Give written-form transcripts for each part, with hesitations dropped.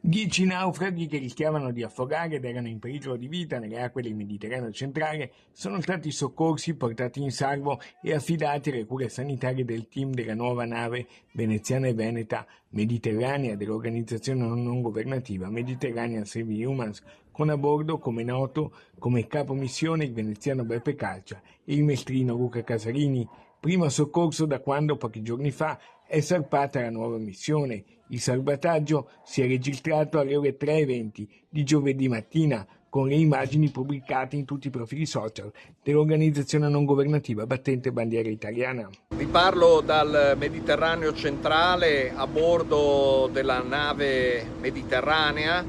10 naufraghi che rischiavano di affogare ed erano in pericolo di vita nelle acque del Mediterraneo centrale sono stati soccorsi, portati in salvo e affidati alle cure sanitarie del team della nuova nave veneziana e veneta Mediterranea dell'organizzazione non governativa Mediterranean Saving Humans, con a bordo, come noto, come capo missione il veneziano Beppe Calcia e il mestrino Luca Casarini. Primo soccorso da quando, pochi giorni fa, è salpata la nuova missione. Il salvataggio si è registrato alle ore 3:20 di giovedì mattina, con le immagini pubblicate in tutti i profili social dell'organizzazione non governativa battente bandiera italiana. Vi parlo dal Mediterraneo centrale a bordo della nave Mediterranea,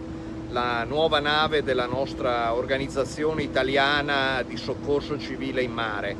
la nuova nave della nostra organizzazione italiana di soccorso civile in mare.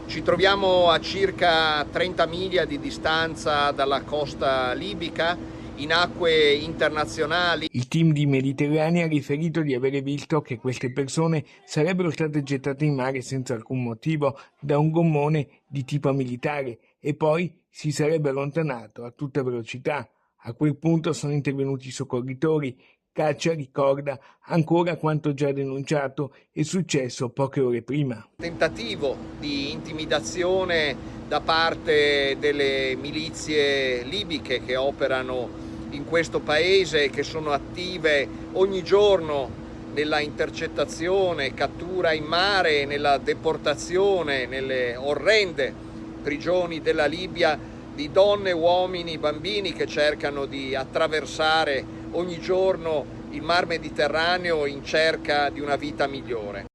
Ci troviamo a circa 30 miglia di distanza dalla costa libica, in acque internazionali. Il team di Mediterranea ha riferito di avere visto che queste persone sarebbero state gettate in mare senza alcun motivo da un gommone di tipo militare e poi si sarebbe allontanato a tutta velocità. A quel punto sono intervenuti i soccorritori. Caccia ricorda ancora quanto già denunciato è successo poche ore prima. Tentativo di intimidazione da parte delle milizie libiche che operano in questo paese e che sono attive ogni giorno nella intercettazione, cattura in mare, nella deportazione, nelle orrende prigioni della Libia di donne, uomini, bambini che cercano di attraversare ogni giorno il Mar Mediterraneo in cerca di una vita migliore.